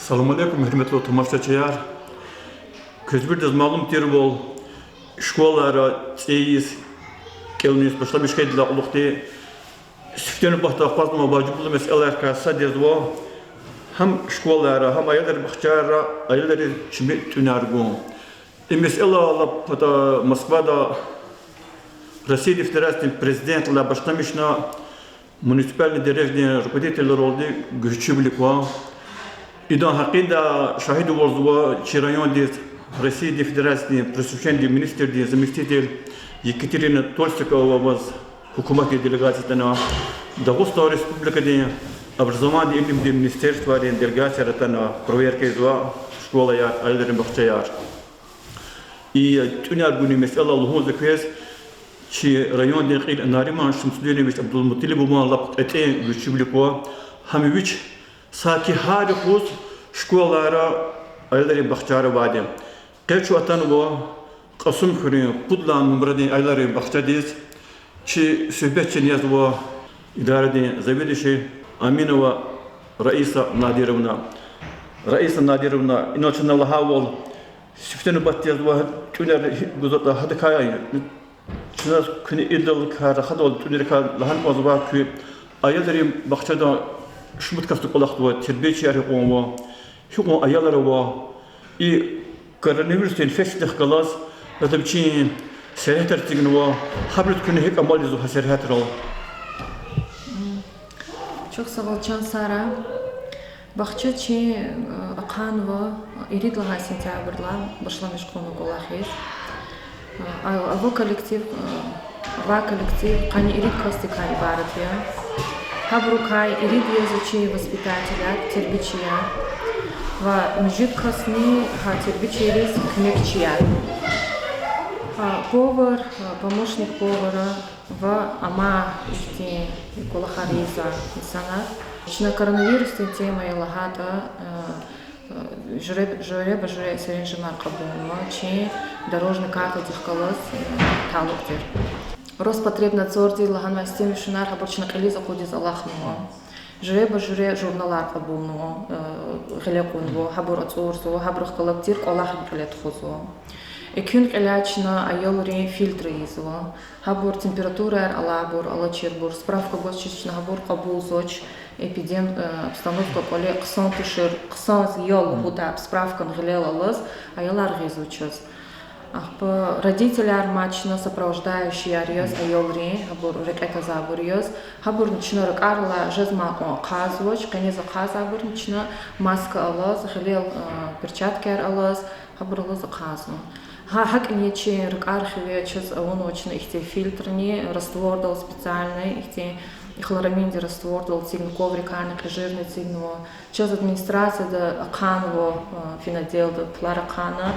Assalamu alaikum, hürmetli tamaşaçılar. Közbirde malum ter bol şkolara teyiz keliniz başlamış kaydılar uluqti süfteni bahta qazma vacibli meseleler kasa dezvo hem şkolara hem aylar bahçara aylar çimi tünargo. Mesela Allah Moskvada Россия федерации президент la başlamışna municipal derece rukodeteler oldu güçlükwa. İdan hakkında şahit oldular çirayon diye Россия Федерации присущен министр diye заместитель Екатерина Толстикова was hükümet делегациясына Дагестан Республикада образование и министерство делегациясына проверка изва школа я айларын бақчаяр. И тунар günü mesela Allah'ın zekres ki rayon denqil Nariman Şemsudiyni ve Abdülmuttalib muallaq ete güçlükwa hamiviç saki harikuz şkolara ayları baqçara vadim. Qeçu atan o qasım xürü pudlan numaradan ayları baqçadis ki söhbetçi yazwa idarede zavedişi Aminova Raisa Nadirovna inoçna lahavol süfteni bat yazwa tüner guzatla hadi kayay şuna kuni idil kar hadol tüner kar lahan ozba ki ayları baqçada şumut kastı qolaqtwa terbiyeçi yari qonwa şu ayları wa i koronavirüs infeksiyası kalas tabii seyahat ettiğin var habret günü hep amal yüzü haserehat rol. Çok sağ ol Can Sara. Bahçeci akan ve irid lahay sentyabrla başlamış konu kolahis. Ava kolektiv kani irid kostikay ibaret ya. Habrukay irid yazıcı воспитателя, тербичия. Ва мжиткасни тербичерис кнекчия. Повар, помощник повара в ама ихти колахариза инсана. На коронавирус тема елагата жре саренжимар кабулма, чи дорожный карта дихкалас талуктер. Роспотребнадзор лаган вастем шунар хабарчна кализа кодиз аллахнуа. Жре журналар кабулнуа гелекунво хабур ацурсо хабрх коллектив аллах билет хузо. Ekün ilaçna ayolri filtre izva. Habur температура алабур алачербур справка госчична хабур кабул соч эпидем обстановка поле кысан тушер кысан ел худа справка нглелалыз аялар гизучыз. Ахпа родителяр мачна сопровождающий ариос айолри хабур рекета забуриос хабур нична ракарла жезма казвоч канеза казабур нична маска алаз гылел перчаткер алаз хабур алаз казно. Хак нече ракархиве чез оночно ихте фильтрни раствор дал специальный ихте хлораминде раствор дал цигн коврикарник жирный цигно чез администрация да аканво финадел да пларакана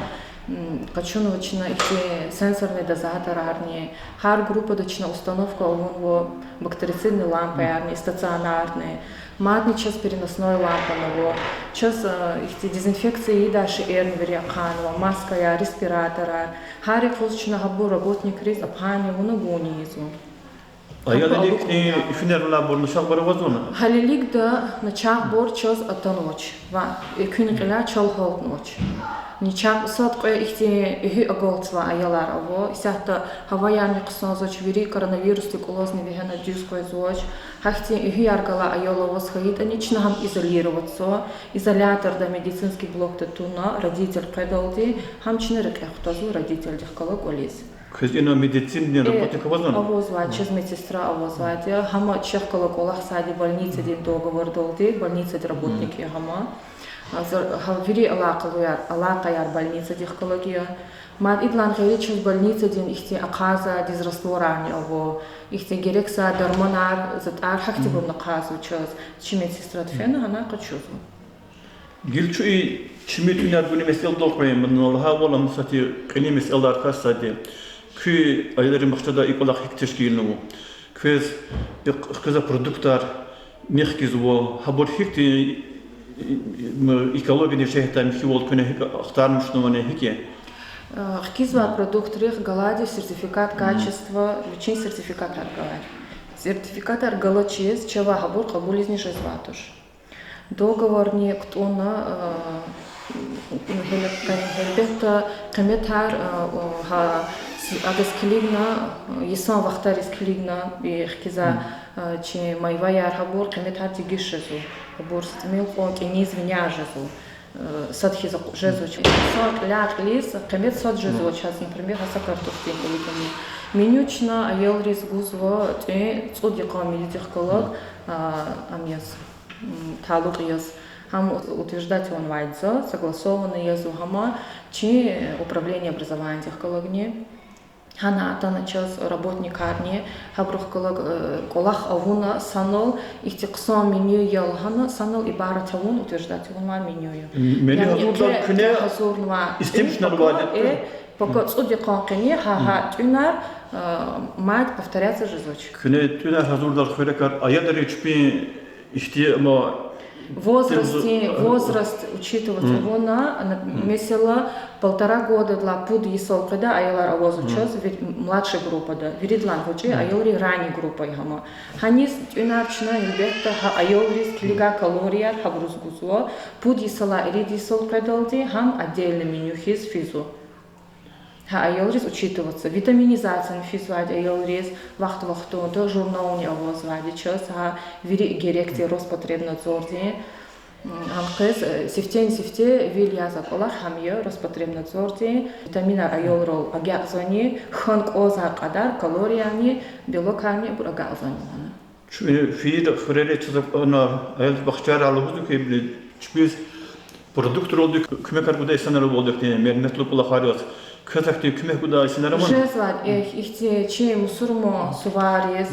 качуновична ихте сенсорный дозатор арни хар группа дочна установка онво бактерицидные лампы арни стационарные матный час переносной лампа ново час ихте дезинфекции и даши эрнвери аканова маска я респиратора хари фузчна хабу работник рис апхани унагони изу Ayalılık ifinерла бор начал барвазона. Халилик да начал бор час атаноч ва күн гыла чалхол ноч. Ничак сот кой ихте ихи аголцва аялар аво исахта хаваяни кысозоч вири коронавирус тикулозни вехана дюской зоч хахте ихи аргала аяловос хаит анична хам изолироваться изолятор да медицинский блок туна родитель предалди хамчны рекахтазу родитель дихкала колис. Кызина медицинный работник возон. Авозвать через медсестра авозвать хама чехкала колах сади больница дин договор долди больница работники хама Вири алаqa яр больница дихкология. Мад идлан гайри чуз больница дин ихти аказа диз растворани аво ихти герекса дармонар затар хакти бумна казу чуз чимет сестра тфена хана качузу. Гилчуи чимет уняр буни месел долкмай манолха вола мсати кени меселдар касади. Күй айлары махчада иколах хиктешкилну. Квез кыза продуктар нехкизво хабор хикти экология не всех там хивол кune ахтармыш но не хике. Хкизва продукт рих галади сертификат качества лучин сертификат аргалар. Сертификат аргалачез чава хабур кабул изнишез ватуш. договор не ктуна хелбетта кеметар агас килигна исан вахтар из килигна бихкиза че майваяр хабур кеметар тигишезу хабур стмил фок и не извиняжезу садхиза жезуч сад ляк лис кемет сад жезуч сейчас например хаса картофель великими менючна аелрис гузва те цуди камили техколог амьяс талугияс хам утверждать он вайдза согласованный язу хама чи управление образования техкологни хана атана час работник арни хабрухколог колах авуна санал ихтиқсам меню ялхана санал ибарат авун утверждать он ма меню меню хазурдан кне хазурнва истемшнар вадет пока цуди канкни ха тюнар мать повторяться жезочек кне тюнар хазурдан хурекар аядари чпи ихтима возраст учитывается вона месяла 1,5 года для пуд есол когда аялар авозу час ведь младшая группа да веридлан хочи аялри ранняя группа яма ханис тюнарчна илбетта аялри скилига калория хабрузгузо пуд есала иридисол кадалди хам отдельно меню хиз физу аялрис учитываться витаминизация физвади аялрис вахт-вахту то журнал не авозвади час вири геректи Роспотребнадзорди Амхез сифте вил язак Аллах хамье Роспотребнадзорди витамина аялрол агязани ханк оза кадар калорияни белоками бурагазани фид фререт на эл бахчар алыбызды кебли чпиз продукт ролды кмекар гуда исанар болдык ден мернетлу пулахариос Катахти кмех гуда исанар ман жезвад ихте чи мусурмо суварис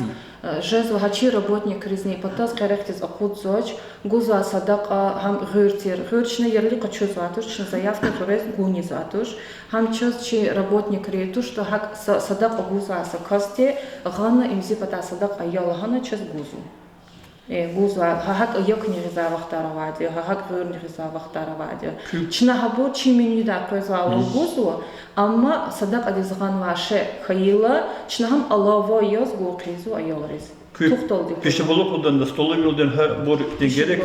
жезва хачи работник резни потас карахтис акудзоч гуза садака хам гыртир гырчна ерли качузватуш чна заявка турез гунизатуш хам час чи работник рету что хак садака гуза сакасте гана имзи пата садак аяла хана час гузу гуза хак якни риза вахтаравади хак гырни риза вахтаравади чна хабо чи менюда произвала гузу амма садак адизган ваше хайла чна хам аллаво яз гуқизу аялрис тухталди пеше болуп одан да столы билден бор дегерек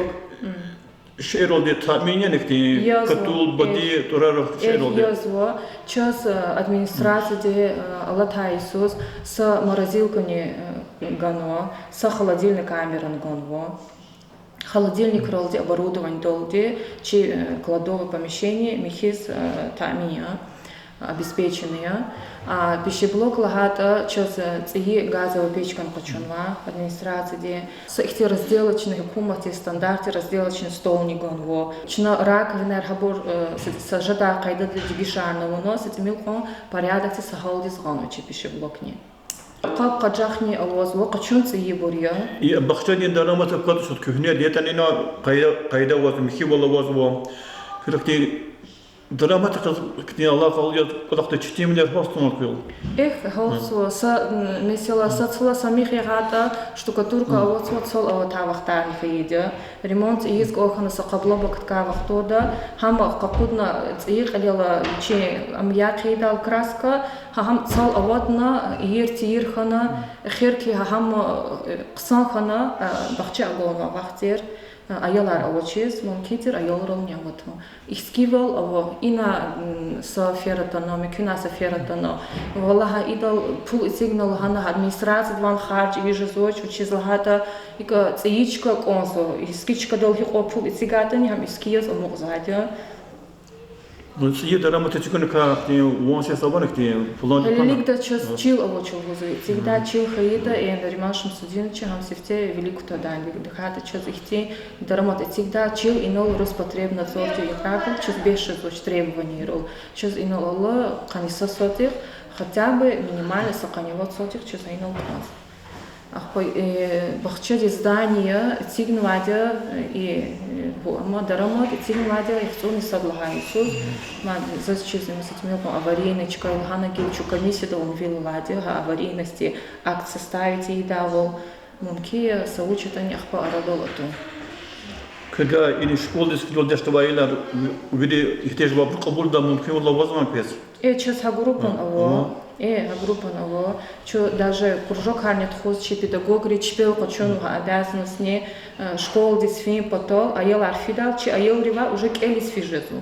шеролде таминенекти катул боди тураров шеролде язва час администрации Аллатай Иисус с морозилками гано с холодильной камерой гано холодильник ролде оборудование долде чи кладовое помещение михиз тамия обеспеченные пищеблок лагата час цеги газовая печка качунва администрации с их разделочных хукумати стандарты разделочный стол не гонво чна раковина хабур сажада кайда дигишарна выносит милкон порядок с халдис ганочи пищеблок не قاب قجاخني أواز وقشون سيبوريا. بختني دلما تبقى تشوت كهنيا ديتانينا قيدا واز مخي ولا واز و كركتي دلما تكتني الله قال قدرت تشتي من الهوستون كل. هوستو مثلا ساتلا سامي غاتا штукатурка أواز وتصل أو تعوختان خيدا ремонт يزق أخنا سقبلا بكتكا وقتودا هم قبضنا تيق على شيء أمياك خيدا الكراسكا هم صال أودنا يرتير خنا خيركي هم قصان خنا بخشى أقولنا وقتير أيالار أوتشيز ممكن أيالرول نعوتهم إسكيبل أو إنا سافيرة تنا مكنا سافيرة تنا والله إذا بول سيجنال هنا администрация دوان خارج يجزوج وشيز لهذا إذا تيجي كونسو إسكيش كدول هي قبول إسكاتني هم إسكيز أمغزاجة سيد دلما تشكون كاختي وانسي صبركتي فلان Велик да час чил овочил возы. Всегда чил хаида и на римашем студенче хам сифте велику тадан. Дыхата час ихти дарамат всегда чил и нол Роспотребнадзор и правил час беше зоч требований рол. Час и нол алла каниса сотих хотя бы минимально саканевот сотих час и нол класс. Бахчади здания тигнвадя и дарамат тигнвадя их цуни садлахайсу мад зачизем сетмелку аварийничка лхана гилчу комиссия да он виллади аварийности акт составить и давал мумки соучитание ахпа арадолату когда или школы скилдер что ваилар увидели их теж вопрос قبول да мумки والله возможно пес час хагурупан аво группа ново, что даже кружок харнет хоз, че педагог речпел, почему обязанностни школ дисфин потол, а ел арфидал, че а ел рива уже келис фижезу.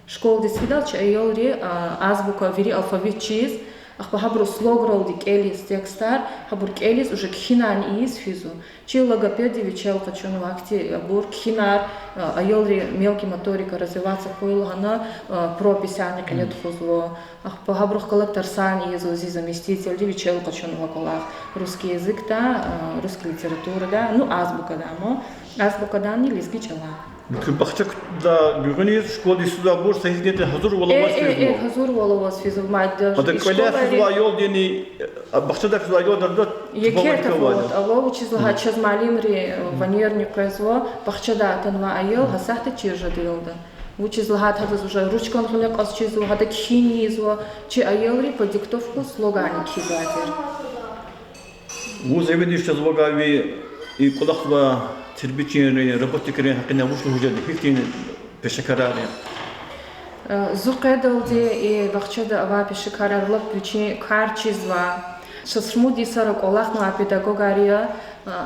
Школ дисфидал, че а ел ри азбука вири алфавит чиз, ах хабру слогрол ди келис текстар, хабур келис уже кхинан иис физу. Че логопеди вечел, почему акти бур кхинар, а ел ри мелкий моторика развиваться хуил хана прописание клет хозло. Ах хабрух коллектор сан иезу зи заместитель ди вечел, почему колах русский язык да, русская литература да, ну азбука да, но азбука да не лизги чела. Бахчак да гүргүнү школды суда бур сахидете hazır olamaz fizmo. Hazır olamaz fizmo. Ада коля физла yol deni бахчада физла yol да Екета вот, а ло учизла час малимри ванерни произво, бахчада танва айол хасахта чижа дилда. Учизла хат уже ручкон хунек осчизла хата кхини изво, чи айолри по диктовку слогани кизатер. Вуз эвидиш жазвагави и кулахва тербичен роботикерин хакина вушлу хужады хиктин пешекарари. Зукедалди и бахчада ава пешекарарлык бүчи карчизва. Шасмуди сарак олахна педагогария,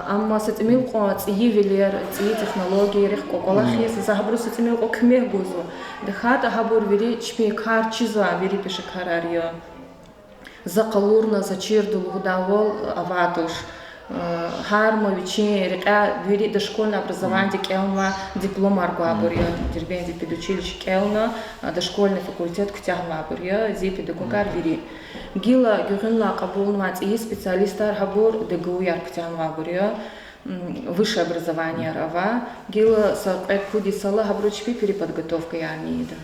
амма сетмил ко цивилер, ци технологии рих ко олахи захабру сетмил ко кмех гузу. Дхата хабур вири чпи карчизва вири пешекарария. Закалурна зачирдул гудавол аватуш. Хармовичи река вири дошкольное образование келна диплом аргуабурия дербен ди педучилище келна дошкольный факультет ктягмабурия зи педагогар вири гила гюринла кабулнат и специалистар хабур дегуяр ктягмабурия высшее образование рава гила сакэт куди сала хабручпи переподготовка янида.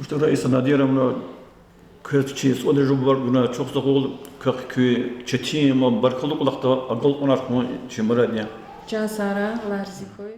Что раиса надеремно Kırçız, o da var buna çok da ol köy çetin ama barkalı kulakta akıl onar mı çimara diye. Can Sara Larzikoy.